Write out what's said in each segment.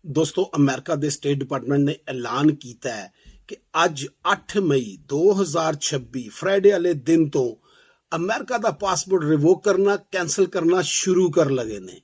ਦੋਸਤੋ ਅਮਰੀਕਾ ਦੇ state department ਨੇ ਐਲਾਨ ਕੀਤਾ ਹੈ ਕਿ ਅੱਜ 8 ਮਈ 2026 ਫਰਾਈਡੇ ਵਾਲੇ ਦਿਨ ਤੋਂ ਅਮਰੀਕਾ ਦਾ ਪਾਸਪੋਰਟ ਰਿਵੋਕ ਕਰਨਾ ਕੈਂਸਲ ਕਰਨਾ ਸ਼ੁਰੂ ਕਰ ਲਗੇ ਨੇ।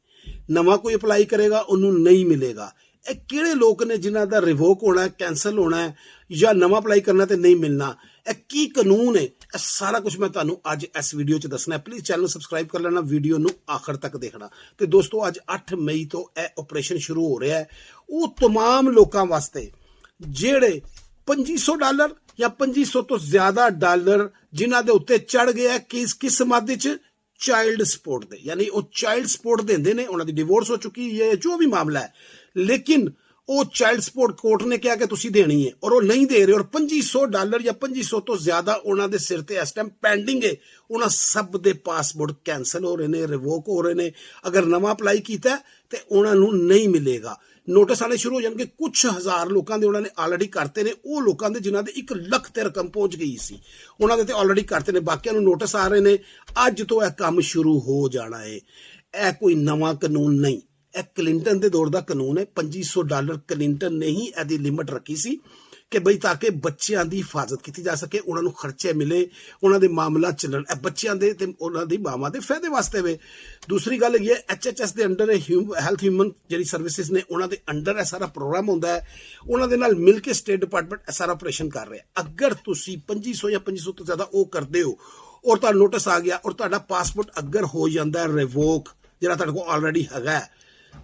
ਨਵਾਂ ਕੋਈ ਅਪਲਾਈ ਕਰੇਗਾ ਉਹਨੂੰ ਨਹੀਂ ਮਿਲੇਗਾ। ਇਹ ਕਿਹੜੇ ਲੋਕ ਨੇ ਜਿਨ੍ਹਾਂ ਦਾ ਰਿਵੋਕ ਹੋਣਾ ਕੈਂਸਲ ਹੋਣਾ ਜਾਂ ਨਵਾਂ ਅਪਲਾਈ ਕਰਨਾ ਤੇ ਨਹੀਂ ਮਿਲਣਾ? ਇਹ ਕੀ ਕਾਨੂੰਨ ਹੈ? ਇਹ ਸਾਰਾ ਕੁਝ ਮੈਂ ਤੁਹਾਨੂੰ ਅੱਜ ਇਸ ਵੀਡੀਓ 'ਚ ਦੱਸਣਾ। ਪਲੀਜ਼ ਚੈਨਲ ਨੂੰ ਸਬਸਕ੍ਰਾਈਬ ਕਰ ਲੈਣਾ, ਵੀਡੀਓ ਨੂੰ ਆਖਰ ਤੱਕ ਦੇਖਣਾ। ਤੇ ਦੋਸਤੋ ਅੱਜ 8 ਮਈ ਤੋਂ ਇਹ ਆਪਰੇਸ਼ਨ ਸ਼ੁਰੂ ਹੋ ਰਿਹਾ ਹੈ ਉਹ तमाम ਲੋਕਾਂ ਵਾਸਤੇ ਜਿਹੜੇ $2500 ਜਾਂ 2500 ਤੋਂ ਜ਼ਿਆਦਾ ਡਾਲਰ ਜਿਨ੍ਹਾਂ ਦੇ ਉੱਤੇ ਚੜ ਗਿਆ ਕਿਸ ਮਾਦੇ 'ਚ ਚਾਈਲਡ ਸਪੋਰਟ ਦੇ, ਯਾਨੀ ਉਹ ਚਾਈਲਡ ਸਪੋਰਟ ਦਿੰਦੇ ਨੇ, ਉਹਨਾਂ ਦੀ ਡਿਵੋਰਸ ਹੋ ਚੁੱਕੀ ਹੈ ਜੋ ਵੀ ਮਾਮਲਾ ਹੈ, ਲੇਕਿਨ ਉਹ ਚਾਈਲਡ ਸਪੋਰਟ ਕੋਰਟ ਨੇ ਕਿਹਾ ਕਿ ਤੁਸੀਂ ਦੇਣੀ ਹੈ ਔਰ ਉਹ ਨਹੀਂ ਦੇ ਰਹੇ ਔਰ $2500 ਜਾਂ 2500 ਤੋਂ ਜ਼ਿਆਦਾ ਉਹਨਾਂ ਦੇ ਸਿਰ ਤੇ ਇਸ ਟਾਈਮ ਪੈਂਡਿੰਗ ਹੈ। ਉਹਨਾਂ ਸਭ ਦੇ ਪਾਸਪੋਰਟ ਕੈਂਸਲ ਹੋ ਰਹੇ ਨੇ, ਰਿਵੋਕ ਹੋ ਰਹੇ ਨੇ। ਅਗਰ ਨਵਾਂ ਅਪਲਾਈ ਕੀਤਾ ਤੇ ਉਹਨਾਂ ਨੂੰ ਨਹੀਂ ਮਿਲੇਗਾ। ਨੋਟਿਸ ਆਣੇ ਸ਼ੁਰੂ ਹੋ ਜਾਣਗੇ। ਕੁਝ ਹਜ਼ਾਰ ਲੋਕਾਂ ਦੇ ਉਹਨਾਂ ਨੇ ਆਲਰੇਡੀ ਕਰਤੇ ਨੇ। ਉਹ ਲੋਕਾਂ ਦੇ ਜਿਨ੍ਹਾਂ ਦੇ 1 ਲੱਖ ਤੇ ਰਕਮ ਪਹੁੰਚ ਗਈ ਸੀ ਉਹਨਾਂ ਦੇ ਤੇ ਆਲਰੇਡੀ ਕਰਤੇ ਨੇ। ਬਾਕੀਆਂ ਨੂੰ ਨੋਟਿਸ ਆ ਰਹੇ ਨੇ। ਅੱਜ ਤੋਂ ਇਹ ਕੰਮ ਸ਼ੁਰੂ ਹੋ ਜਾਣਾ ਹੈ। ਇਹ ਕੋਈ ਨਵਾਂ ਕਾਨੂੰਨ ਨਹੀਂ, ਇਹ ਕਲਿੰਟਨ ਦੇ ਦੌਰ ਦਾ ਕਾਨੂੰਨ ਹੈ। $2500 ਕਲਿੰਟਨ ਨੇ ਹੀ ਇਹਦੀ ਲਿਮਟ ਰੱਖੀ ਸੀ ਕਿ ਬਈ ਤਾਂ ਕਿ ਬੱਚਿਆਂ ਦੀ ਹਿਫਾਜ਼ਤ ਕੀਤੀ ਜਾ ਸਕੇ, ਉਹਨਾਂ ਨੂੰ ਖਰਚੇ ਮਿਲੇ, ਉਹਨਾਂ ਦੇ ਮਾਮਲਾ ਚੱਲਣ। ਇਹ ਬੱਚਿਆਂ ਦੇ ਤੇ ਉਹਨਾਂ ਦੀ ਮਾਵਾਂ ਦੇ ਫਾਇਦੇ ਵਾਸਤੇ ਵੇ। ਦੂਸਰੀ ਗੱਲ ਇਹ HHS ਦੇ ਅੰਡਰ ਹੈਲਥ ਹਿਊਮਨ ਜਿਹੜੀ ਸਰਵਿਸਿਜ਼ ਨੇ ਉਹਨਾਂ ਦੇ ਅੰਡਰ ਇਹ ਸਾਰਾ ਪ੍ਰੋਗਰਾਮ ਹੁੰਦਾ ਹੈ। ਉਹਨਾਂ ਦੇ ਨਾਲ ਮਿਲ ਕੇ ਸਟੇਟ ਡਿਪਾਰਟਮੈਂਟ ਇਹ ਸਾਰਾ ਆਪਰੇਸ਼ਨ ਕਰ ਰਿਹਾ। ਅਗਰ ਤੁਸੀਂ 2500 ਜਾਂ 2500 ਤੋਂ ਜ਼ਿਆਦਾ ਉਹ ਕਰਦੇ ਹੋ ਔਰ ਤੁਹਾਨੂੰ ਨੋਟਿਸ ਆ ਗਿਆ ਔਰ ਤੁਹਾਡਾ ਪਾਸਪੋਰਟ ਅਗਰ ਹੋ ਜਾਂਦਾ ਰਿਵੋਕ ਜਿਹੜਾ ਤੁਹਾਡੇ ਕੋਲ ਆਲਰੇਡੀ ਹੈਗਾ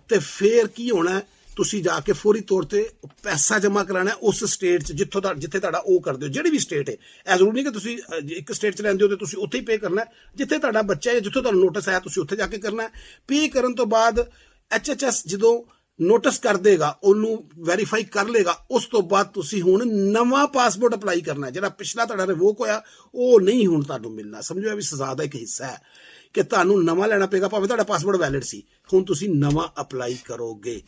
ਤੇ ਫਿਰ ਕੀ ਹੋਣਾ? ਤੁਸੀਂ ਜਾ ਕੇ ਫੌਰੀ ਤੌਰ ਤੇ ਪੈਸਾ ਜਮ੍ਹਾਂ ਕਰਾਣਾ ਉਸ ਸਟੇਟ 'ਚ ਜਿੱਥੇ ਤੁਹਾਡਾ ਉਹ ਕਰਦੇ ਹੋ, ਜਿਹੜੀ ਵੀ ਸਟੇਟ ਹੈ। ਇਹ ਜ਼ਰੂਰੀ ਨਹੀਂ ਕਿ ਤੁਸੀਂ ਇੱਕ ਸਟੇਟ 'ਚ ਰਹਿੰਦੇ ਹੋ ਤੇ ਤੁਸੀਂ ਉੱਥੇ ਹੀ ਪੇ ਕਰਨਾ। ਜਿੱਥੇ ਤੁਹਾਡਾ ਬੱਚਾ ਹੈ, ਜਿੱਥੋਂ ਤੁਹਾਨੂੰ ਨੋਟਿਸ ਆਇਆ ਤੁਸੀਂ ਉੱਥੇ ਜਾ ਕੇ ਕਰਨਾ। ਪੇ ਕਰਨ ਤੋਂ ਬਾਅਦ HHS ਜਦੋਂ ਨੋਟਿਸ ਕਰ ਦੇਗਾ, ਉਹਨੂੰ ਵੈਰੀਫਾਈ ਕਰ ਲੇਗਾ, ਉਸ ਤੋਂ ਬਾਅਦ ਤੁਸੀਂ ਹੁਣ ਨਵਾਂ ਪਾਸਪੋਰਟ ਅਪਲਾਈ ਕਰਨਾ। ਜਿਹੜਾ ਪਿਛਲਾ ਤੁਹਾਡਾ ਰਿਵੋਕ ਹੋਇਆ ਉਹ ਨਹੀਂ ਹੁਣ ਤੁਹਾਨੂੰ ਮਿਲਣਾ। ਸਮਝੋ ਇਹ ਵੀ ਸਜ਼ਾ ਦਾ ਇੱਕ ਹਿੱਸਾ ਹੈ ਕਿ ਤੁਹਾਨੂੰ ਨਵਾਂ ਲੈਣਾ ਪਏਗਾ। ਭਾਵੇਂ ਤੁਹਾਡਾ ਪਾਸਪੋਰਟ ਵੈਲਿਡ ਸੀ, ਹੁਣ ਤੁਸੀਂ ਨਵਾਂ ਅਪਲਾਈ ਕਰੋਗੇ।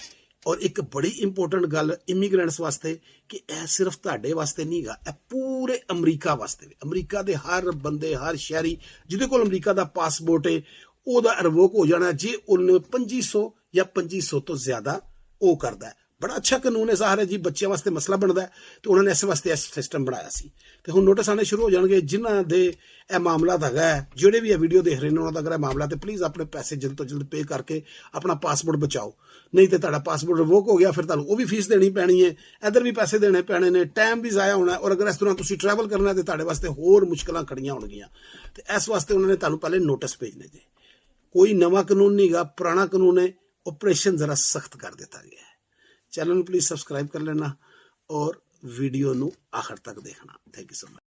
ਔਰ ਇੱਕ ਬੜੀ ਇੰਪੋਰਟੈਂਟ ਗੱਲ ਇਮੀਗ੍ਰੈਂਟਸ ਵਾਸਤੇ ਕਿ ਇਹ ਸਿਰਫ ਤੁਹਾਡੇ ਵਾਸਤੇ ਨਹੀਂ ਗਾ, ਇਹ ਪੂਰੇ ਅਮਰੀਕਾ ਵਾਸਤੇ। ਅਮਰੀਕਾ ਦੇ ਹਰ ਬੰਦੇ, ਹਰ ਸ਼ਹਿਰੀ ਜਿਹਦੇ ਕੋਲ ਅਮਰੀਕਾ ਦਾ ਪਾਸਪੋਰਟ ਹੈ ਉਹਦਾ ਰਿਵੋਕ ਹੋ ਜਾਣਾ ਜੇ ਉਹਨੇ 2500 ਜਾਂ 2500 ਤੋਂ ਜ਼ਿਆਦਾ ਉਹ ਕਰਦਾ ਹੈ। ਬੜਾ ਅੱਛਾ ਕਾਨੂੰਨ ਹੈ ਸਾਰਾ ਜੀ। ਬੱਚਿਆਂ ਵਾਸਤੇ ਮਸਲਾ ਬਣਦਾ ਤੇ ਉਹਨਾਂ ਨੇ ਇਸ ਵਾਸਤੇ ਇਹ ਸਿਸਟਮ ਬਣਾਇਆ ਸੀ। ਤੇ ਹੁਣ ਨੋਟਿਸ ਆਣੇ ਸ਼ੁਰੂ ਹੋ ਜਾਣਗੇ ਜਿਨ੍ਹਾਂ ਦੇ ਇਹ ਮਾਮਲਾ ਹੈਗਾ। ਜਿਹੜੇ ਵੀ ਇਹ ਵੀਡੀਓ ਦੇਖ ਰਹੇ ਨੇ ਉਹਨਾਂ ਦਾ ਅਗਰ ਇਹ ਮਾਮਲਾ ਤੇ ਪਲੀਜ਼ ਆਪਣੇ ਪੈਸੇ ਜਲਦ ਤੋਂ ਜਲਦ ਪੇ ਕਰਕੇ ਆਪਣਾ ਪਾਸਪੋਰਟ ਬਚਾਓ। ਨਹੀਂ ਤੇ ਤੁਹਾਡਾ ਪਾਸਪੋਰਟ ਰਿਵੋਕ ਹੋ ਗਿਆ, ਫਿਰ ਤੁਹਾਨੂੰ ਉਹ ਵੀ ਫੀਸ ਦੇਣੀ ਪੈਣੀ ਹੈ, ਇੱਧਰ ਵੀ ਪੈਸੇ ਦੇਣੇ ਪੈਣੇ ਨੇ, ਟਾਈਮ ਵੀ ਜ਼ਾਇਆ ਹੋਣਾ। ਔਰ ਅਗਰ ਇਸ ਤਰ੍ਹਾਂ ਤੁਸੀਂ ਟਰੈਵਲ ਕਰਨਾ ਤੇ ਤੁਹਾਡੇ ਵਾਸਤੇ ਹੋਰ ਮੁਸ਼ਕਲਾਂ ਖੜੀਆਂ ਹੋਣਗੀਆਂ। ਤੇ ਇਸ ਵਾਸਤੇ ਉਹਨਾਂ ਨੇ ਤੁਹਾਨੂੰ ਪਹਿਲੇ ਨੋਟਿਸ ਭੇਜਣੇ ਜੇ। ਕੋਈ ਨਵਾਂ ਕਾਨੂੰਨ ਨਹੀਂ ਗਾ, ਪੁਰਾਣਾ ਕਾਨੂੰਨ ਹੈ। ਆਪਰੇਸ਼ਨ ਜ਼ਰਾ ਸਖਤ ਕਰ ਦਿੱਤਾ ਗਿਆ ਹੈ। चैनल प्लीज सब्सक्राइब कर लेना और वीडियो नू आखिर तक देखना। Thank you so much.